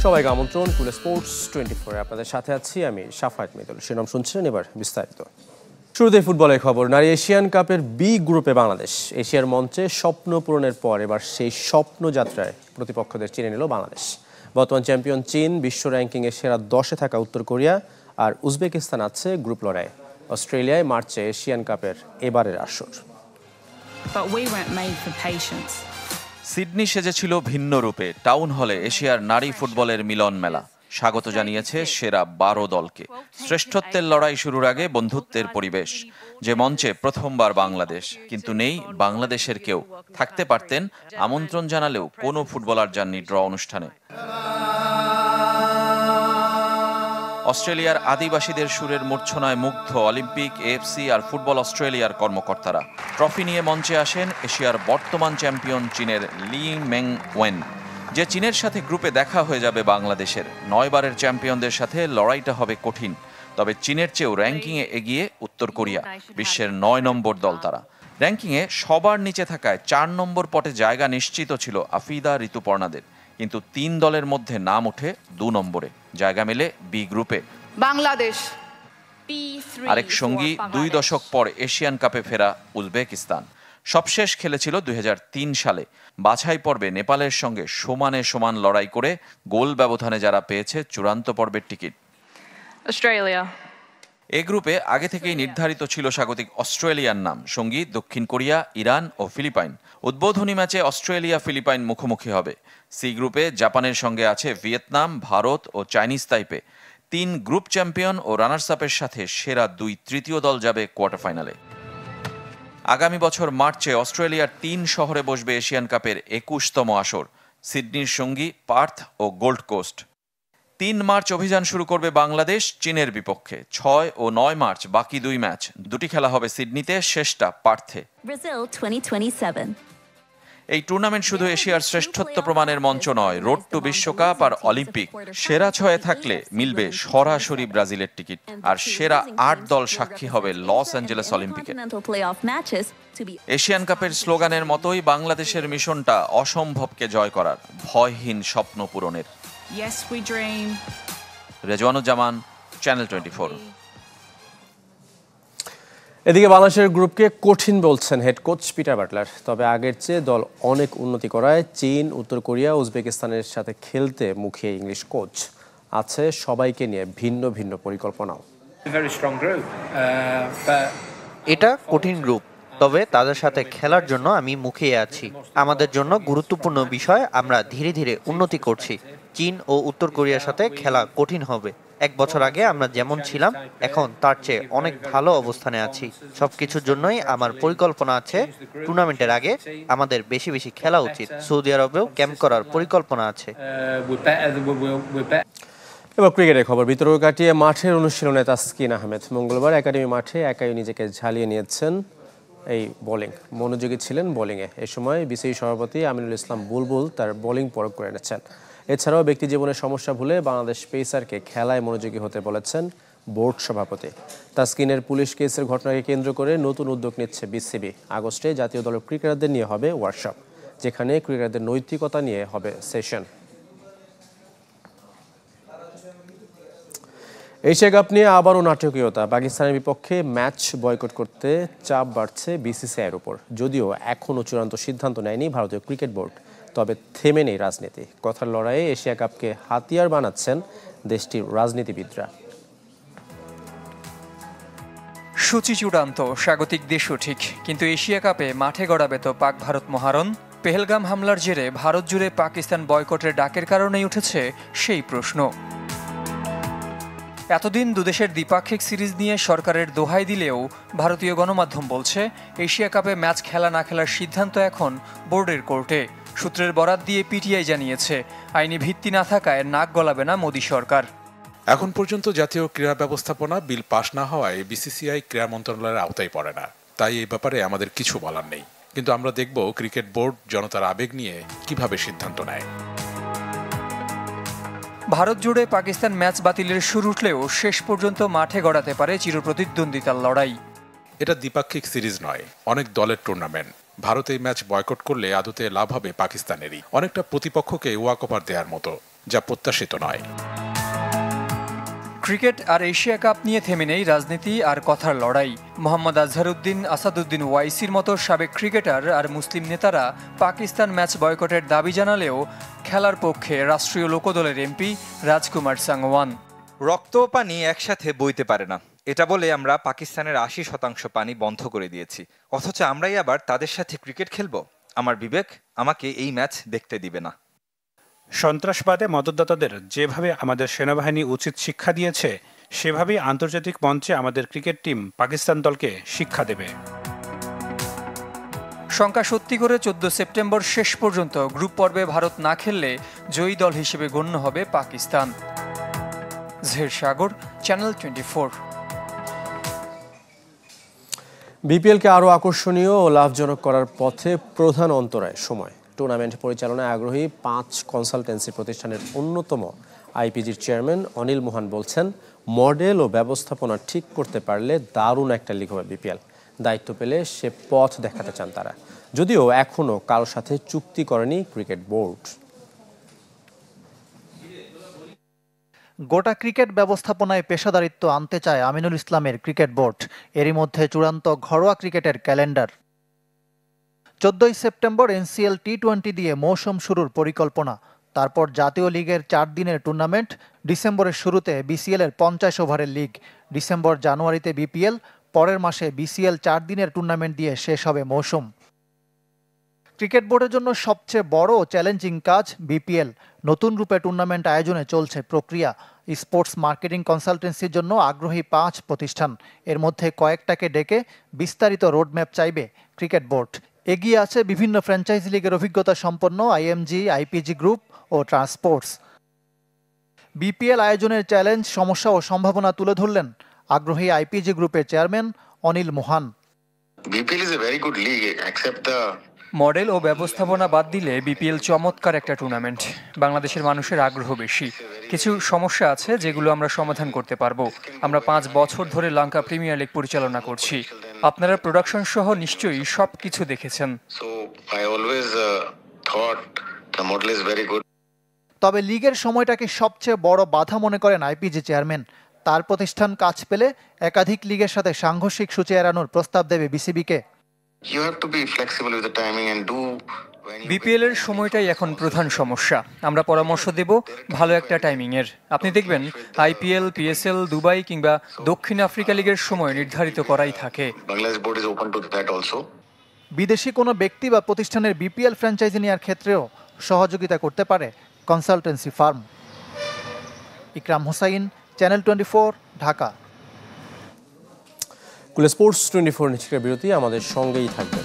সবাইকে আমন্ত্রণ কুল স্পোর্টস 24 আপনাদের সাথে আছি আমি শাফায়েত মিতুল। শিরোনাম শুনছিলেন, এবার বিস্তারিত। শুরুতেই ফুটবলের খবর। নারী এশিয়ান কাপের বি গ্রুপে বাংলাদেশ এশিয়ার মঞ্চে স্বপ্ন পূরণের পর এবার সেই স্বপ্ন যাত্রায় প্রতিপক্ষদের চিনে নিল বাংলাদেশ। বর্তমান চ্যাম্পিয়ন চীন, বিশ্ব র্যাঙ্কিংয়ে সেরা 10-এ থাকা উত্তর কোরিয়া আর উজবেকিস্তান আছে গ্রুপ লড়াই। অস্ট্রেলিয়ায় মার্চে এশিয়ান কাপের এবারের আসর। সিডনি সেজেছিল ভিন্ন রূপে। টাউন হলে এশিয়ার নারী ফুটবলের মিলন মেলা স্বাগত জানিয়েছে সেরা 12 দলকে। শ্রেষ্ঠত্বের লড়াই শুরুর আগে বন্ধুত্বের পরিবেশ। যে মঞ্চে প্রথমবার বাংলাদেশ, কিন্তু নেই বাংলাদেশের কেউ। থাকতে পারতেন, আমন্ত্রণ জানালেও কোনো ফুটবলার যাননি ড্র অনুষ্ঠানে। অস্ট্রেলিয়ার আদিবাসীদের সুরের মূর্ছনায় মুগ্ধ অলিম্পিক, এএফসি আর ফুটবল অস্ট্রেলিয়ার কর্মকর্তারা। ট্রফি নিয়ে মঞ্চে আসেন এশিয়ার বর্তমান চ্যাম্পিয়ন চীনের লি মেং ওয়েন। যে চীনের সাথে গ্রুপে দেখা হয়ে যাবে বাংলাদেশের। 9 বারের চ্যাম্পিয়নদের সাথে লড়াইটা হবে কঠিন। তবে চীনের চেয়েও র্যাঙ্কিংয়ে এগিয়ে উত্তর কোরিয়া। বিশ্বের 9 নম্বর দল তারা। র্যাঙ্কিংয়ে সবার নিচে থাকায় 4 নম্বর পটে জায়গা নিশ্চিত ছিল আফিদা, ঋতুপর্ণাদের। কিন্তু 3 দলের মধ্যে নাম ওঠে 2 নম্বরে, জায়গা মেলে বি গ্রুপে। বাংলাদেশ আরেক সঙ্গী 2 দশক পর এশিয়ান কাপে ফেরা উজবেকিস্তান। সবশেষ খেলেছিল 2003 সালে। বাছাই পর্বে নেপালের সঙ্গে সমানে সমান লড়াই করে গোল ব্যবধানে যারা পেয়েছে চূড়ান্ত পর্বের টিকিট। অস্ট্রেলিয়া এ গ্রুপে আগে থেকেই নির্ধারিত ছিল স্বাগতিক অস্ট্রেলিয়ার নাম, সঙ্গী দক্ষিণ কোরিয়া, ইরান ও ফিলিপাইন। উদ্বোধনী ম্যাচে অস্ট্রেলিয়া ফিলিপাইন মুখোমুখি হবে। সি গ্রুপে জাপানের সঙ্গে আছে ভিয়েতনাম, ভারত ও চাইনিজ তাইপে। 3 গ্রুপ চ্যাম্পিয়ন ও রানার্স আপের সাথে সেরা 2 তৃতীয় দল যাবে কোয়ার্টার ফাইনালে। আগামী বছর মার্চে অস্ট্রেলিয়ার 3 শহরে বসবে এশিয়ান কাপের 21তম আসর। সিডনির সঙ্গী পার্থ ও গোল্ড কোস্ট। 3 মার্চ অভিযান শুরু করবে বাংলাদেশ চীনের বিপক্ষে। 6 ও 9 মার্চ বাকি 2 ম্যাচ। 2টি খেলা হবে সিডনিতে, শেষটা পার্থে। এই টুর্নামেন্ট শুধু এশিয়ার শ্রেষ্ঠত্ব প্রমাণের মঞ্চ নয়, রোড টু বিশ্বকাপ আর অলিম্পিক। সেরা 6-এ থাকলে মিলবে সরাসরি ব্রাজিলের টিকিট, আর সেরা 8 দল সাক্ষী হবে লস অ্যাঞ্জেলেস অলিম্পিকে। এশিয়ান কাপের স্লোগানের মতোই বাংলাদেশের মিশনটা অসম্ভবকে জয় করার, ভয়হীন স্বপ্ন পূরণের। রেজওয়ানুজ্জামান, চ্যানেল 24। এদিকে বাংলাদেশের গ্রুপকে কঠিন বলছেন হেড কোচ পিটার বাটলার। তবে আগের চেয়ে দল অনেক উন্নতি করায় চীন, উত্তর কোরিয়া, উজবেকিস্তানের সাথে খেলতে মুখিয়ে ইংলিশ কোচ। আছে সবাইকে নিয়ে ভিন্ন ভিন্ন পরিকল্পনাও। এটা কঠিন গ্রুপ, তবে তাদের সাথে খেলার জন্য আমি মুখিয়ে আছি। আমাদের জন্য গুরুত্বপূর্ণ বিষয়, আমরা ধীরে ধীরে উন্নতি করছি। চীন ও উত্তর কোরিয়ার সাথে খেলা কঠিন হবে। 1 বছর আগে আমরা যেমন ছিলাম, এখন তার চেয়ে অনেক ভালো অবস্থানে আছি। সবকিছুর জন্যই আমার পরিকল্পনা আছে। টুর্নামেন্টের আগে আমাদের বেশি বেশি খেলা উচিত। সৌদি আরবেও ক্যাম্প করার পরিকল্পনা আছে। এবার ক্রিকেটের খবর। বিতর্ক কাটিয়ে মাঠের অনুশীলনে তাসকিন আহমেদ মঙ্গলবার একাডেমি মাঠে একাই নিজেকে ঝালিয়ে নিয়েছেন। এই বোলিং মনোযোগী ছিলেন বোলিংয়ে। এ সময় বিসিবি সভাপতি আমিনুল ইসলাম বুলবুল তার বোলিং পরখ করে এনেছেন। এছাড়াও ব্যক্তি জীবনের সমস্যা ভুলে বাংলাদেশ পেসারকে খেলায় মনোযোগী হতে বলেছেন বোর্ড সভাপতি। তাসকিনের পুলিশ কেসের ঘটনাকে কেন্দ্র করে নতুন উদ্যোগ নিচ্ছে বিসিবি। আগস্টে জাতীয় দলের ক্রিকেটারদের নিয়ে হবে ওয়ার্কশপ, যেখানে ক্রিকেটারদের নৈতিকতা নিয়ে হবে সেশন। এশিয়া কাপ নিয়ে আবারও নাটকীয়তা। পাকিস্তানের বিপক্ষে ম্যাচ বয়কট করতে চাপ বাড়ছে বিসিসিআইয়ের উপর। যদিও এখনও চূড়ান্ত সিদ্ধান্ত নেয়নি ভারতীয় ক্রিকেট বোর্ড, তবে থেমে নেই রাজনীতি। কথার লড়াইয়ে এশিয়া কাপকে হাতিয়ার বানাচ্ছেন দেশটির রাজনীতিবিদরা। সূচি চূড়ান্ত, স্বাগতিক দেশও ঠিক, কিন্তু এশিয়া কাপে মাঠে গড়াবে তো পাক ভারত মহারণ। পেহেলগাম হামলার জেরে ভারত জুড়ে পাকিস্তান বয়কটের ডাকের কারণেই উঠেছে সেই প্রশ্ন। এতদিন দুদেশের দ্বিপাক্ষিক সিরিজ নিয়ে সরকারের দোহাই দিলেও ভারতীয় গণমাধ্যম বলছে এশিয়া কাপে ম্যাচ খেলা না খেলার সিদ্ধান্ত এখন বোর্ডের কোর্টে। সূত্রের বরাত দিয়ে পিটিআই জানিয়েছে, আইনি ভিত্তি না থাকায় নাক গলাবে না মোদী সরকার। এখন পর্যন্ত জাতীয় ক্রীড়া ব্যবস্থাপনা বিল পাশ না হওয়ায় বিসিসিআই ক্রীড়া মন্ত্রণালয়ের আওতায় পড়ে না। তাই এই ব্যাপারে আমাদের কিছু বলার নেই, কিন্তু আমরা দেখব ক্রিকেট বোর্ড জনতার আবেগ নিয়ে কিভাবে সিদ্ধান্ত নেয়। ভারত জুড়ে পাকিস্তান ম্যাচ বাতিলের সুর উঠলেও শেষ পর্যন্ত মাঠে গড়াতে পারে চিরপ্রতিদ্বন্দ্বিতার লড়াই। এটা দ্বিপাক্ষিক সিরিজ নয়, অনেক দলের টুর্নামেন্ট। ভারত এই ম্যাচ বয়কট করলে আদতে লাভ হবে পাকিস্তানেরই। অনেকটা প্রতিপক্ষকে ওয়াকওভার দেওয়ার মতো। যা প্রত্যাশিত নয়। ক্রিকেট আর এশিয়া কাপ নিয়ে থেমে নেই রাজনীতি আর কথার লড়াই। মোহাম্মদ আজহারউদ্দিন, আসাদুদ্দিন ওয়াইসির মতো সাবেক ক্রিকেটার আর মুসলিম নেতারা পাকিস্তান ম্যাচ বয়কটের দাবি জানালেও খেলার পক্ষে রাষ্ট্রীয় লোকদলের এমপি রাজকুমার সাংওয়ান। রক্ত ও পানি একসাথে বইতে পারে না, এটা বলে আমরা পাকিস্তানের ৮০% পানি বন্ধ করে দিয়েছি, অথচ আমরাই আবার তাদের সাথে ক্রিকেট খেলবো? আমার বিবেক আমাকে এই ম্যাচ দেখতে দিবে না। সন্ত্রাসবাদে মদতদাতাদের যেভাবে আমাদের সেনাবাহিনী উচিত শিক্ষা দিয়েছে, সেভাবেই আন্তর্জাতিক মঞ্চে আমাদের ক্রিকেট টিম পাকিস্তান দলকে শিক্ষা দেবে। শঙ্কা সত্যি করে ১৪ সেপ্টেম্বর শেষ পর্যন্ত গ্রুপ পর্বে ভারত না খেললে জয়ী দল হিসেবে গণ্য হবে পাকিস্তান। জহির সাগর, চ্যানেল 24। বিপিএলকে আরও আকর্ষণীয় ও লাভজনক করার পথে প্রধান অন্তরায় সময়। টুর্নামেন্ট পরিচালনায় আগ্রহী 5 কনসালটেন্সি প্রতিষ্ঠানের অন্যতম আইপিজির চেয়ারম্যান অনিল মোহান বলছেন, মডেল ও ব্যবস্থাপনা ঠিক করতে পারলে দারুণ একটা লিগ হবে বিপিএল। দায়িত্ব পেলে সে পথ দেখাতে চান তারা, যদিও এখনও কারোর সাথে চুক্তি করেনি ক্রিকেট বোর্ড। গোটা ক্রিকেট ব্যবস্থাপনায় পেশাদারিত্ব আনতে চায় আমিনুল ইসলামের ক্রিকেট বোর্ড। এরই মধ্যে চূড়ান্ত ঘরোয়া ক্রিকেটের ক্যালেন্ডার। 14 সেপ্টেম্বর এনসিএল টি-20 দিয়ে মৌসুম শুরুর পরিকল্পনা। তারপর জাতীয় লিগের 4 দিনের টুর্নামেন্ট, ডিসেম্বরের শুরুতে বিসিএলের 50 ওভারের লিগ, ডিসেম্বর জানুয়ারিতে বিপিএল, পরের মাসে বিসিএল 4 দিনের টুর্নামেন্ট দিয়ে শেষ হবে মৌসুম। ক্রিকেট বোর্ডের জন্য সবচেয়ে বড় ও চ্যালেঞ্জিং কাজ বিপিএল। নতুন রূপে টুর্নামেন্ট আয়োজনে চলছে প্রক্রিয়া। স্পোর্টস মার্কেটিং কনসালটেন্সির জন্য আগ্রহী 5 প্রতিষ্ঠান। এর মধ্যে কয়েকটাকে ডেকে বিস্তারিত রোডম্যাপ চাইবে ক্রিকেট বোর্ড। এগিয়ে আছে বিভিন্ন ফ্র্যাঞ্চাইজি লিগের অভিজ্ঞতা সম্পন্ন আইএমজি, আইপিজি গ্রুপ ও ট্রান্সপোর্টস। বিপিএল আয়োজনের চ্যালেঞ্জ, সমস্যা ও সম্ভাবনা তুলে ধরলেন আগ্রহী আইপিজি গ্রুপের chairman Anil Mohan. BPL is a very good league except the model ও ব্যবস্থাপনা বাদ দিলে বিপিএল চমৎকার একটা টুর্নামেন্ট। বাংলাদেশের মানুষের আগ্রহ বেশি। কিছু সমস্যা আছে যেগুলো আমরা সমাধান করতে পারবো। আমরা 5 বছর ধরে লঙ্কা প্রিমিয়ার লিগ পরিচালনা করছি। আপনারা প্রোডাকশন সহ নিশ্চয়ই সব কিছু দেখেছেন। so I always thought the model is very good. তবে লিগের সময়টাকে সবচেয়ে বড় বাধা মনে করেন আইপিজি চেয়ারম্যান। তার প্রতিষ্ঠান কাজ পেলে একাধিক লিগের সাথে সাংঘর্ষিক সূচি এড়ানোর প্রস্তাব দেবে বিসিবিকে। You have to be flexible with the timing and do BPL এর সময়টাই এখন প্রধান সমস্যা। আমরা পরামর্শ দেব ভালো একটা টাইমিং এর। আপনি দেখবেন আইপিএল, পিএসএল, দুবাই কিংবা দক্ষিণ আফ্রিকা লিগের সময় নির্ধারিত করাই থাকে। Bangladesh board is open to that also. বিদেশি কোনো ব্যক্তি বা প্রতিষ্ঠানের বিপিএল ফ্র্যাঞ্চাইজি নেওয়ার ক্ষেত্রেও সহযোগিতা করতে পারে কনসালটেন্সি ফার্ম। ইকরাম হোসাইন, চ্যানেল 24, ঢাকা। কুলে স্পোর্টস 24 নিচের বিরতি, আমাদের সঙ্গেই থাকবেন।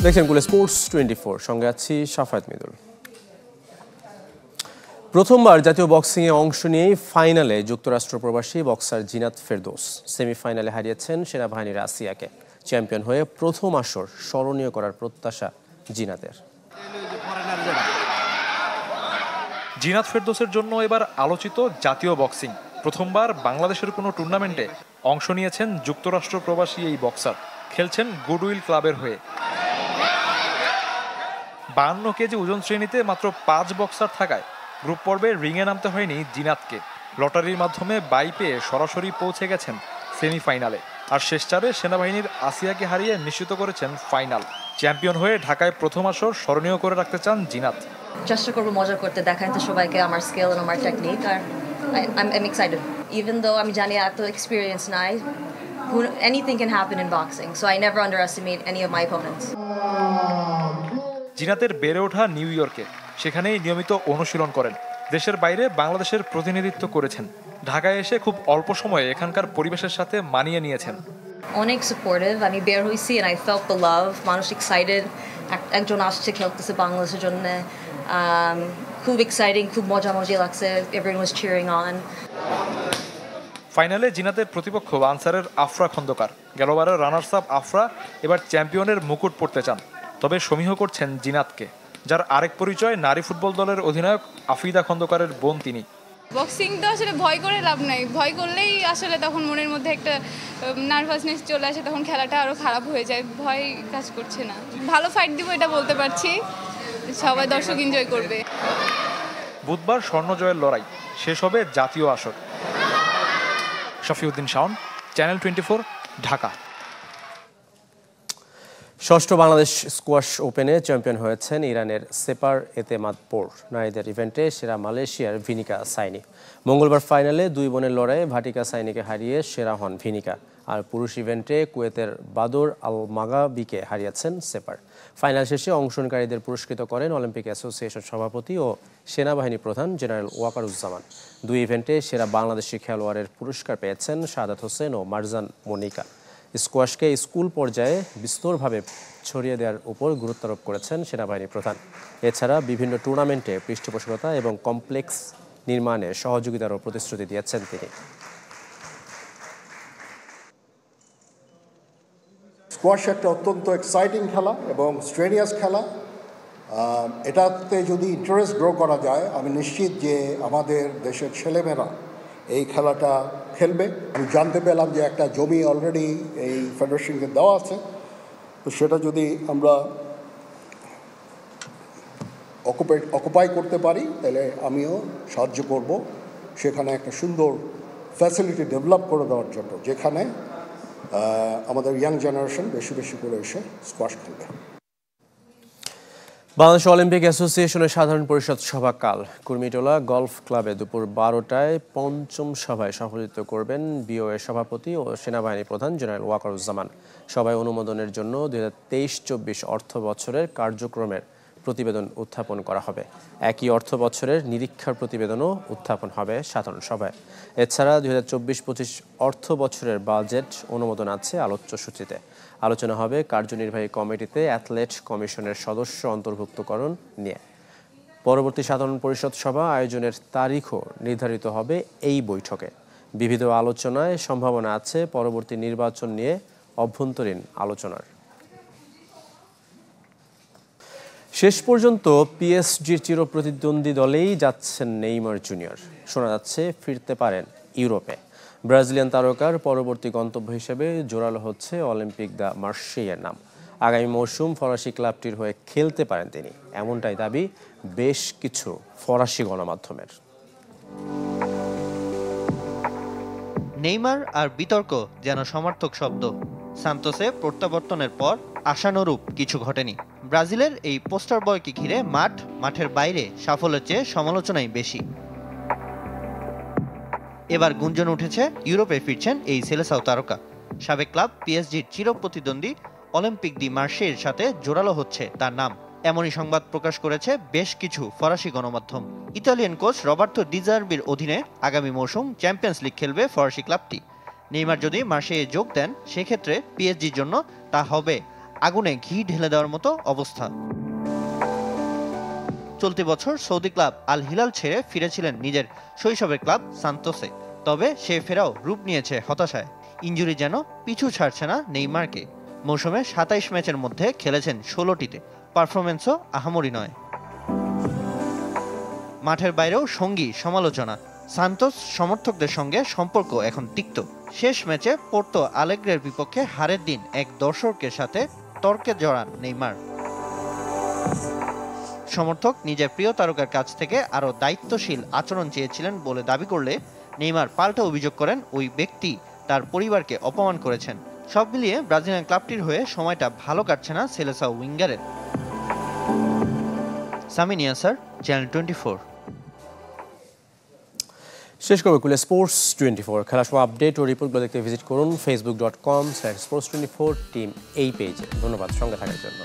দেখছেন কুলে স্পোর্টস 24, সঙ্গে আছি সাফায়েত মিদুল। প্রথমবার জাতীয় বক্সিংয়ে অংশ নিয়েই ফাইনালে যুক্তরাষ্ট্র প্রবাসী বক্সার জিনাত ফেরদৌস। সেমিফাইনালে হারিয়েছেন সেনাবাহিনীর আসিয়াকে। চ্যাম্পিয়ন হয়ে প্রথম আসর স্মরণীয় করার প্রত্যাশা জিনাতের। জিনাত ফেরদৌসের জন্য এবার আলোচিত জাতীয় বক্সিং। প্রথমবার বাংলাদেশের কোনো টুর্নামেন্টে অংশ নিয়েছেন যুক্তরাষ্ট্র প্রবাসী এই বক্সার। খেলছেন গুডউইল ক্লাবের হয়ে। 52 কেজি ওজন শ্রেণীতে মাত্র 5 বক্সার থাকায় গ্রুপ পর্বে রিংয়ে নামতে হয়নি জিনাতকে। লটারির মাধ্যমে বাই পেয়ে সরাসরি পৌঁছে গেছেন সেমিফাইনালে। আর শেষ চারে সেনাবাহিনীর আসিয়াকে হারিয়ে নিশ্চিত করেছেন ফাইনাল। চ্যাম্পিয়ন হয়ে ঢাকায় প্রথম আসর স্মরণীয় করে রাখতে চান জিনাত। চেষ্টা করবো মজা করতে, দেখাতে সবাইকে আমার স্কিল আর আমার টেকনিক। আর I'm excited. Even though আমি জানি এত এক্সপিরিয়েন্স নাই, anything can happen in boxing. So I never underestimate any of my opponents. জিনাতের বেড়ে ওঠা নিউ ইয়র্কে। সেখানেই নিয়মিত অনুশীলন করেন। দেশের বাইরে বাংলাদেশের প্রতিনিধিত্ব করেছেন। ঢাকায় এসে খুব অল্প সময়ে এখানকার পরিবেশের সাথে মানিয়ে নিয়েছেন। অনেক সাপোর্টিভ। আমি বের হইছি and I felt the love. মানুষ এক্সাইটেড, একজন আসছে খেলতেছে বাংলাদেশের জন্য। খুব এক্সাইটিং, খুব মজা লাগছে। Everyone was cheering on. ফাইনালে জিনাতের প্রতিপক্ষ আনসারের আফরা খন্দকার। গেলবারের রানার্স আপ আফরা এবার চ্যাম্পিয়নের মুকুট পড়তে চান, তবে সমীহ করছেন জিনাতকে, যার আরেক পরিচয় নারী ফুটবল দলের অধিনায়ক আফিদা খন্দকারের বোন তিনি। বক্সিং তো আসলে ভয় করে লাভ নাই, ভয় করলেই আসলে তখন মনের মধ্যে একটা নার্ভাসনেস চলে আসে, তখন খেলাটা আরও খারাপ হয়ে যায়, ভয় কাজ করছে না। ভালো ফাইট দিব এটা বলতে পারছি, সবাই দর্শক এনজয় করবে। বুধবার স্বর্ণজয়ের লড়াই শেষ হবে জাতীয় আসর। শফিউদ্দিন শাওন, চ্যানেল 24, ঢাকা। ষষ্ঠ বাংলাদেশ স্কোয়াশ ওপেনে চ্যাম্পিয়ন হয়েছেন ইরানের সেপার এতেমাদপোর। নারীদের ইভেন্টে সেরা মালয়েশিয়ার ভিনিকা সাইনি। মঙ্গলবার ফাইনালে দুই বোনের লড়াইয়ে ভাটিকা সাইনিকে হারিয়ে সেরা হন ভিনিকা। আর পুরুষ ইভেন্টে কুয়েতের বাদর আল মাগাবিকে হারিয়েছেন সেপার। ফাইনাল শেষে অংশগ্রহণকারীদের পুরস্কৃত করেন অলিম্পিক অ্যাসোসিয়েশন সভাপতি ও সেনাবাহিনী প্রধান জেনারেল ওয়াকারুজ্জামান। দুই ইভেন্টে সেরা বাংলাদেশি খেলোয়াড়ের পুরস্কার পেয়েছেন সাদাত হোসেন ও মারজান মনিকা। স্কোয়াশকে স্কুল পর্যায়ে বিস্তরভাবে ছড়িয়ে দেওয়ার উপর গুরুত্ব আরোপ করেছেন সেনাবাহিনী প্রধান। এছাড়া বিভিন্ন টুর্নামেন্টে পৃষ্ঠপোষকতা এবং কমপ্লেক্স নির্মাণে সহযোগিতারও প্রতিশ্রুতি দিয়েছেন তিনি। স্কোয়াশ একটা অত্যন্ত এক্সাইটিং খেলা এবং স্ট্রেনিয়াস খেলা। এটাতে যদি ইন্টারেস্ট গ্রো করা যায়, আমি নিশ্চিত যে আমাদের দেশের ছেলেমেয়েরা এই খেলাটা খেলবে। আমি জানতে পেলাম যে একটা জমি অলরেডি এই ফেডারেশনকে দেওয়া আছে, তো সেটা যদি আমরা অকুপাই করতে পারি তাহলে আমিও সাহায্য করব সেখানে একটা সুন্দর ফ্যাসিলিটি ডেভেলপ করে দেওয়ার জন্য, যেখানে আমাদের ইয়াং জেনারেশন বেশি বেশি করে এসে স্কোয়াশ খেলবে। বাংলাদেশ অলিম্পিক অ্যাসোসিয়েশনের সাধারণ পরিষদ সভা কাল কুর্মিটোলা গলফ ক্লাবে দুপুর 12টায় পঞ্চম সভায় সভাপতিত্ব করবেন বিওএ সভাপতি ও সেনাবাহিনী প্রধান জেনারেল ওয়াকারুজ্জামান। সভায় অনুমোদনের জন্য 2023-24 অর্থ বছরের কার্যক্রমের প্রতিবেদন উত্থাপন করা হবে। একই অর্থ বছরের নিরীক্ষার প্রতিবেদনও উত্থাপন হবে সাধারণ সভায়। এছাড়া 2024-25 অর্থ বছরের বাজেট অনুমোদন আছে আলোচ্য সূচিতে। আলোচনা হবে কার্যনির্বাহী কমিটিতে অ্যাথলেট কমিশনের সদস্য অন্তর্ভুক্তকরণ নিয়ে। পরবর্তী সাধারণ পরিষদ সভা আয়োজনের তারিখও নির্ধারিত হবে এই বৈঠকে। বিবিধ আলোচনায় সম্ভাবনা আছে পরবর্তী নির্বাচন নিয়ে অভ্যন্তরীণ আলোচনার। শেষ পর্যন্ত পিএসজির চিরপ্রতিদ্বন্দ্বী দলেই যাচ্ছেন নেইমার জুনিয়র। শোনা যাচ্ছে ফিরতে পারেন ইউরোপে। ব্রাজিলিয়ান তারকার পরবর্তী গন্তব্য হিসেবে জোরালো হচ্ছে অলিম্পিক দ্য মার্সেইয়ের নাম। আগামী মৌসুম ফরাসি ক্লাবটির হয়ে খেলতে পারেন তিনি, এমনটাই দাবি বেশ কিছু ফরাসি গণমাধ্যমের। নেইমার আর বিতর্ক যেন সমার্থক শব্দ। সান্তোসে প্রত্যাবর্তনের পর আশানুরূপ কিছু ঘটেনি। ব্রাজিলের এই পোস্টার বয়কে ঘিরে মাঠের বাইরে সাফল্যের চেয়ে সমালোচনাই বেশি। এবার গুঞ্জন উঠেছে ইউরোপে ফিরছেন এই সেলেসাও তারকা। সাবেক ক্লাব পিএসজির চিরপ্রতিদ্বন্দ্বী অলিম্পিক দি মার্সেইয়ের সাথে জোরালো হচ্ছে তার নাম। এমনই সংবাদ প্রকাশ করেছে বেশ কিছু ফরাসি গণমাধ্যম। ইতালিয়ান কোচ রবার্তো ডি জার্বির অধীনে আগামী মৌসুম চ্যাম্পিয়ন্স লিগ খেলবে ফরাসি ক্লাবটি। নেইমার যদি মার্সেইয়ে যোগ দেন সেক্ষেত্রে পিএসজির জন্য তা হবে আগুনে ঘি ঢেলে দেওয়ার মতো অবস্থা। চলতি বছর সৌদি ক্লাব আল হিলাল ছেড়ে ফিরেছিলেন নিজের শৈশবের ক্লাব সান্তোসে। তবে সে ফেরাও রূপ নিয়েছে হতাশায়। ইনজুরি যেন পিছু ছাড়ছে না নেইমারকে। মৌসুমে 27 ম্যাচের মধ্যে খেলেছেন 16টিতে। পারফরমেন্সও আহামরি নয়। মাঠের বাইরেও সঙ্গী সমালোচনা। সান্তোস সমর্থকদের সঙ্গে সম্পর্ক এখন তিক্ত। শেষ ম্যাচে পোর্তো আলেগ্রের বিপক্ষে হারের দিন এক দর্শকের সাথে তর্কে জড়ান নেইমার। সমর্থক নিজের প্রিয় তারকার কাছ থেকে আরও দায়িত্বশীল আচরণ চেয়েছিলেন বলে দাবি করলে নেইমার পাল্টা অভিযোগ করেন ওই ব্যক্তি তার পরিবারকে অপমান করেছেন। সব মিলিয়ে ব্রাজিলিয়ান ক্লাবটির হয়ে সময়টা ভালো কাটছে না সেলেসাও উইঙ্গারের। সামিন ইয়াসার, চ্যানেল 24। শেষ করবে কুলে স্পোর্টস 24 খেলার সময় আপডেট ও রিপোর্টগুলো দেখতে ভিজিট করুন facebook.com/sports24 টিম এই পেজে। ধন্যবাদ সঙ্গে থাকার জন্য।